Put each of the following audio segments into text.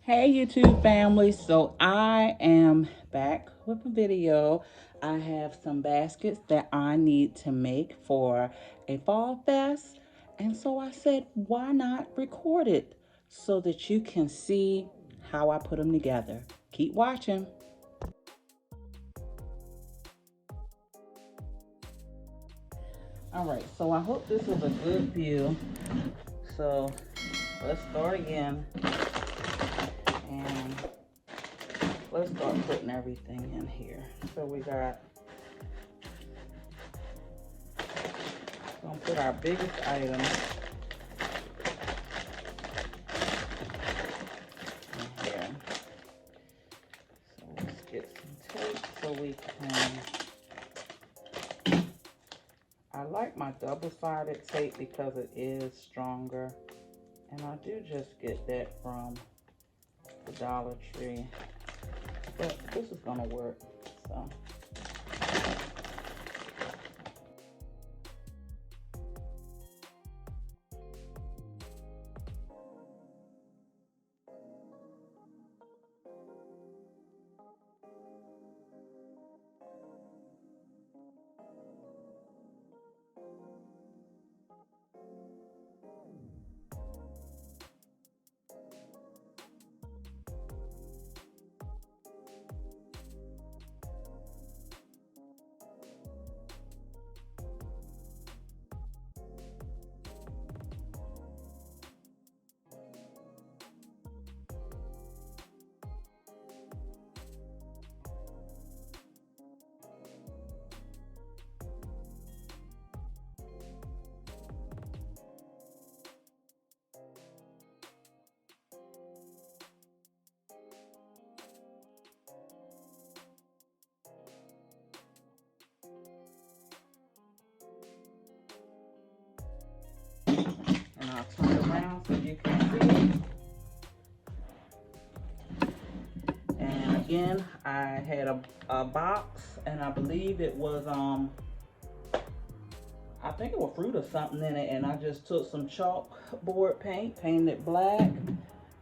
Hey YouTube family, so I am back with a video. I have some baskets that I need to make for a fall fest, and so I said why not record it so that you can see how I put them together. Keep watching. All right, so I hope this is a good view. So let's start again, and let's start putting everything in here. So we got, gonna put our biggest item in here. So let's get some tape so we can, I like my double-sided tape because it is stronger. And I do just get that from the Dollar Tree. But this is gonna work, so. And I'll turn it around so you can see. And again, I had a box, and I believe it was I think it was fruit or something in it, and I just took some chalkboard paint, painted it black.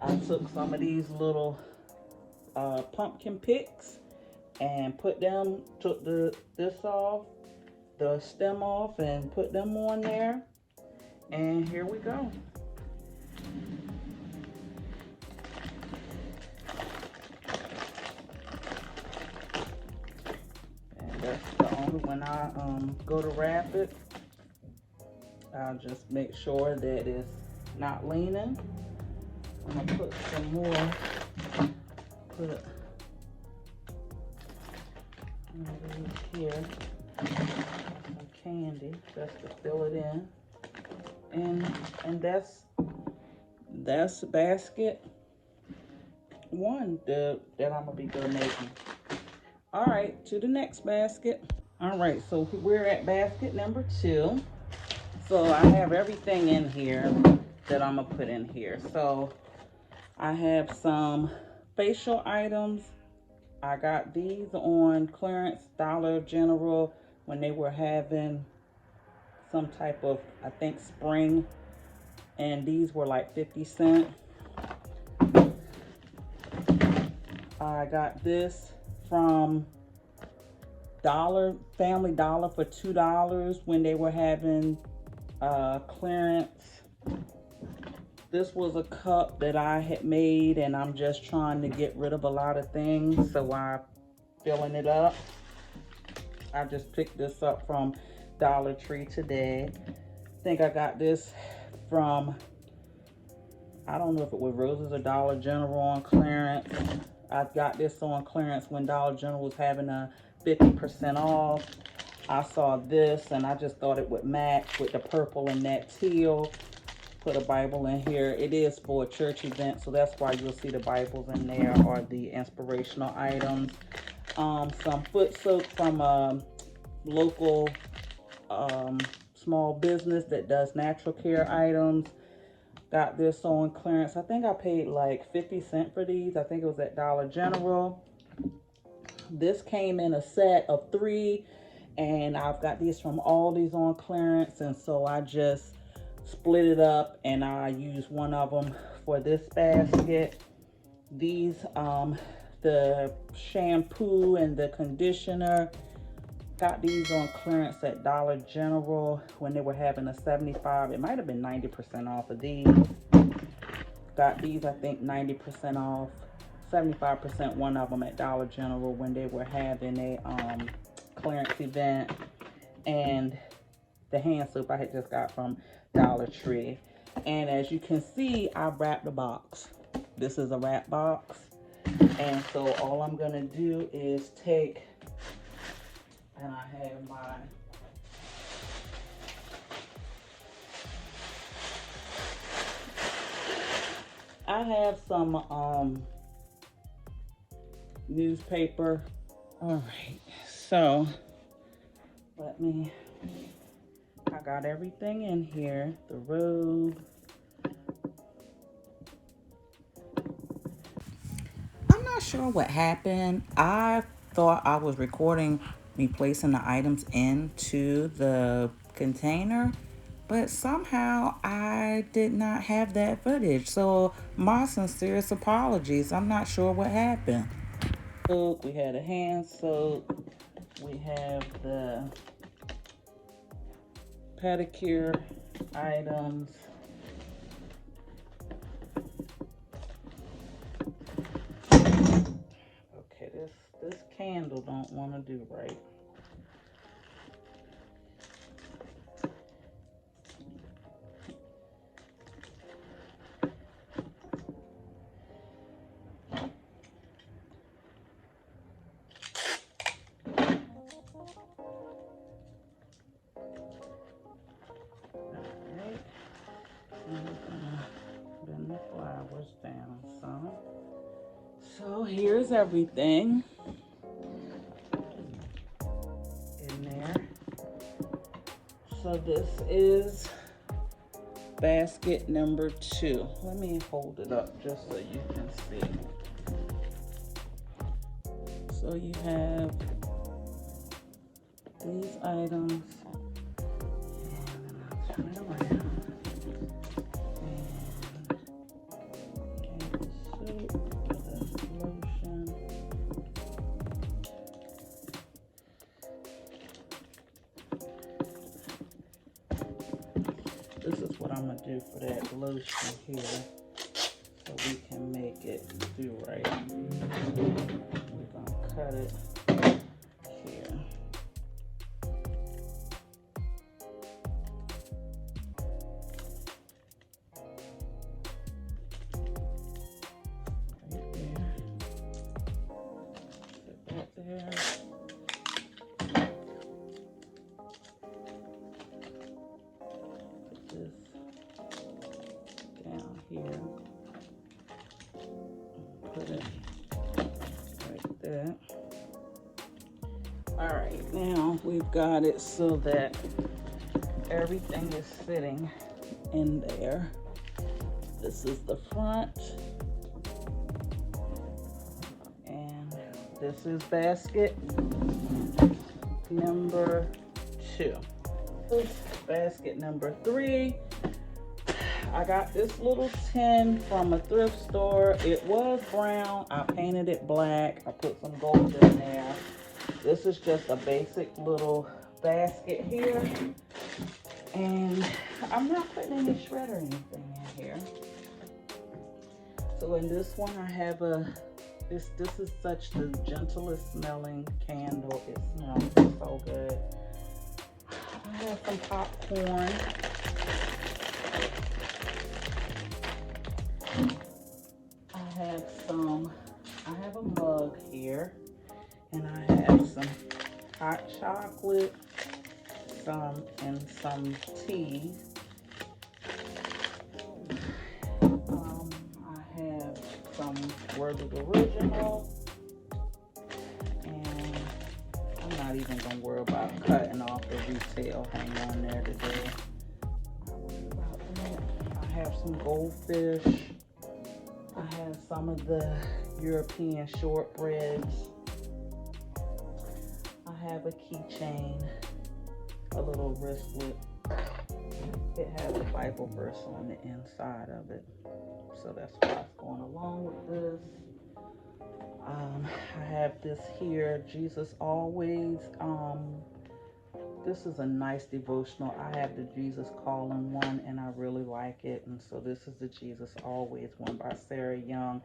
I took some of these little pumpkin picks and put them, took this off, the stem off, and put them on there. And here we go. And that's the only when I go to wrap it, I'll just make sure that it's not leaning. I'm gonna put some more, put here, some candy just to fill it in. And that's basket one that I'm gonna be donating. All right, to the next basket. All right, so we're at basket number 2. So I have everything in here that I'm gonna put in here. So I have some facial items. I got these on clearance, Dollar General, when they were having some type of, I think, spring, and these were like 50 cents. I got this from Family Dollar for $2 when they were having clearance. This was a cup that I had made, and I'm just trying to get rid of a lot of things, so I'm filling it up. I just picked this up from Dollar Tree today. I think I got this from, I don't know if it was Roses or Dollar General on clearance. I got this on clearance when Dollar General was having a 50% off. I saw this and I just thought it would match with the purple and that teal. Put a Bible in here. It is for a church event, so that's why you'll see the Bibles in there, or the inspirational items. Some foot soap from a local small business that does natural care items. Got this on clearance. I think I paid like 50 cents for these. I think it was at Dollar General. This came in a set of 3, and I've got these from Aldi's on clearance, and so I just split it up and I use one of them for this basket. These, the shampoo and the conditioner, got these on clearance at Dollar General when they were having a 75, it might have been 90% off of these. Got these, I think, 90% off, 75% one of them at Dollar General when they were having a clearance event. And the hand soap I had just got from Dollar Tree. And as you can see, I wrapped the box. This is a wrap box. And so all I'm gonna do is take, and I have some newspaper. All right, so I got everything in here, the robe. I'm not sure what happened. I thought I was recording me placing the items into the container, but somehow I did not have that footage. So my sincerest apologies. I'm not sure what happened. We had a hand soap. We have the pedicure items. Okay, this candle don't want to do right. Bend the flowers down some. So here's everything in there. So this is basket number 2. Let me hold it up just so you can see. So you have these items. Turn it around. This is what I'm gonna do for that lotion here, so we can make it do right. We're gonna cut it here. Right there. Sit that there. Down here, put it like that. All right, now we've got it so that everything is sitting in there. This is the front, and this is basket number 2. This is basket number 3. I got this little tin from a thrift store. It was brown. I painted it black. I put some gold in there. This is just a basic little basket here. And I'm not putting any shred or anything in here. So in this one, I have this is such the gentlest smelling candle. It smells so good. I have some popcorn. I have a mug here, and I have some hot chocolate, and some tea. I have some Werther's Original, and I'm not even gonna worry about cutting off the retail hang on there today. I have some goldfish. I have some of the European shortbreads. I have a keychain, a little wristlet. It has a Bible verse on the inside of it. So that's what's going along with this. have this here, Jesus Always. This is a nice devotional. I have the Jesus Calling one, and I really like it. And so this is the Jesus Always one by Sarah Young.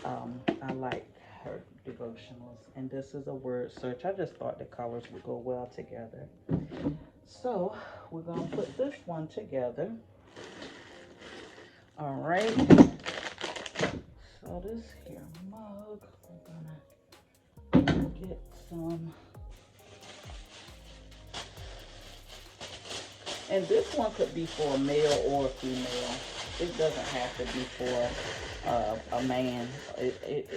I like her devotionals. And this is a word search. I just thought the colors would go well together. So we're going to put this one together. All right. So this here mug, we're going to get some. And this one could be for a male or a female. It doesn't have to be for a man.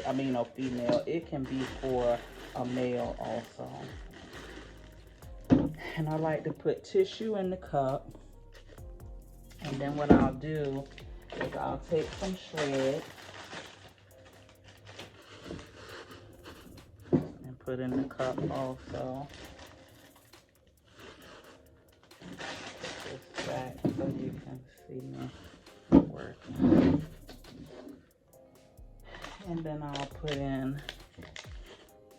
I mean, a female. It can be for a male also. And I like to put tissue in the cup. And then what I'll do is I'll take some shred and put in the cup also. Put this back so you can see me working. And then I'll put in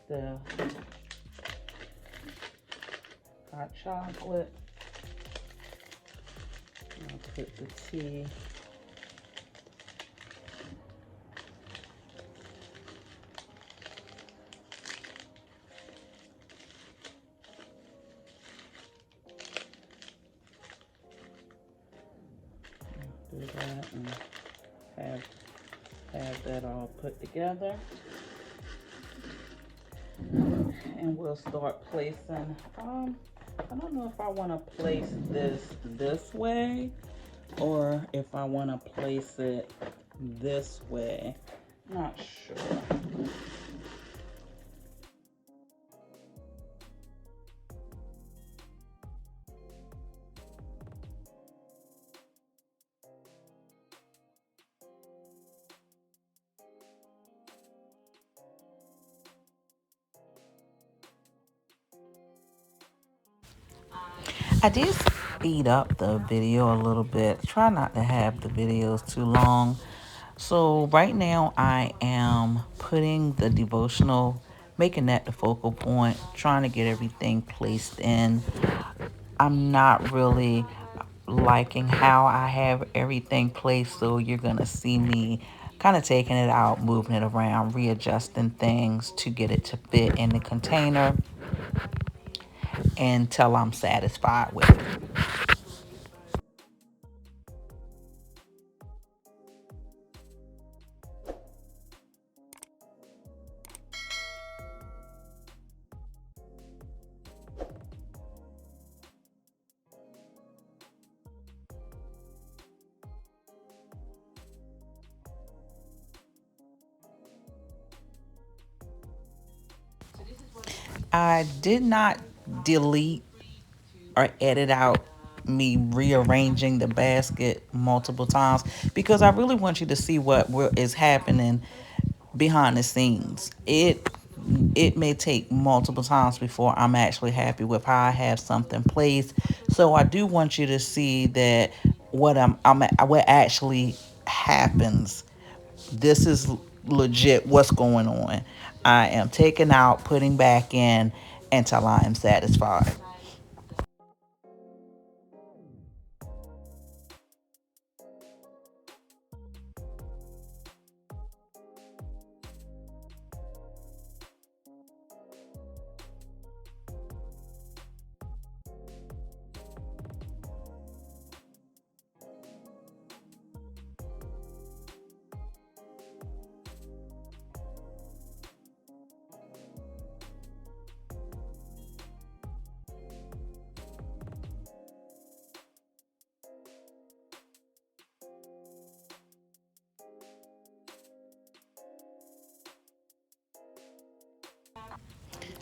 the hot chocolate. I'll put the tea. Do that and have that all put together. And we'll start placing, I don't know if I want to place this way or if I want to place it this way. Not sure. I did speed up the video a little bit. Try not to have the videos too long. So right now I am putting the devotional, making that the focal point, trying to get everything placed in. I'm not really liking how I have everything placed, so you're going to see me kind of taking it out, moving it around, readjusting things to get it to fit in the container until I'm satisfied with it. I did not delete or edit out me rearranging the basket multiple times because I really want you to see what is happening behind the scenes. It may take multiple times before I'm actually happy with how I have something placed. So I do want you to see that what actually happens. This is legit what's going on. I am taking out, putting back in until I am satisfied.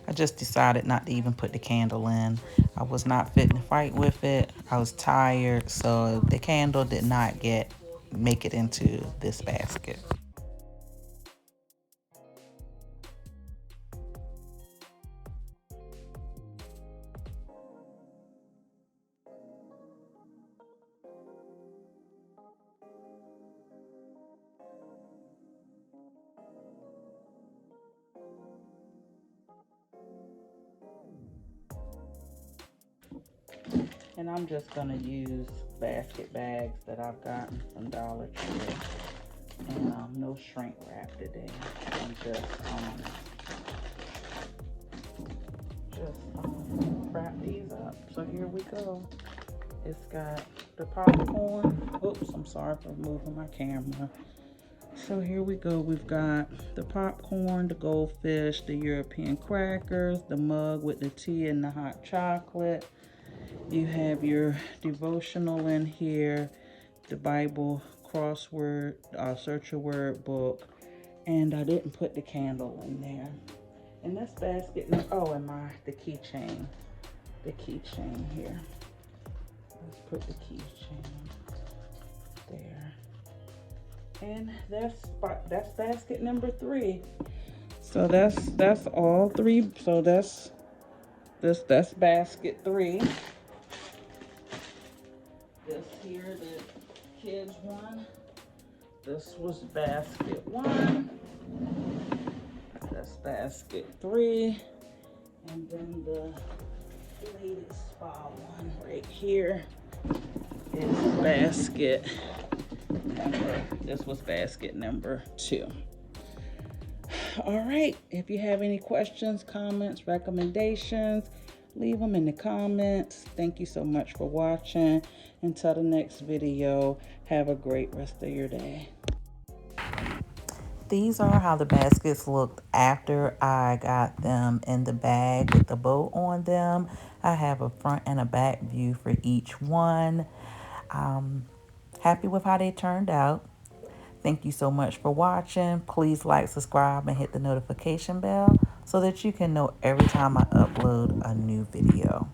I just decided not to even put the candle in. I was not fitting to fight with it. I was tired, so the candle did not make it into this basket. And I'm just gonna use basket bags that I've gotten from Dollar Tree. And no shrink wrap today. I'm just wrap these up. So here we go. It's got the popcorn. Oops, I'm sorry for moving my camera. So here we go. We've got the popcorn, the goldfish, the European crackers, the mug with the tea and the hot chocolate. You have your devotional in here, the Bible crossword, search your word book, and I didn't put the candle in there. And this basket, oh, and the keychain here. Let's put the keychain there. And that's basket number 3. So that's all 3. So that's basket 3. This here, the kids one. This was basket 1. That's basket 3. And then the lady spa one right here is basket number. This was basket number 2. All right. If you have any questions, comments, recommendations, leave them in the comments. Thank you so much for watching. Until the next video, have a great rest of your day. These are how the baskets looked after I got them in the bag with the bow on them. I have a front and a back view for each one. Happy with how they turned out. Thank you so much for watching. Please like, subscribe, and hit the notification bell so that you can know every time I upload a new video.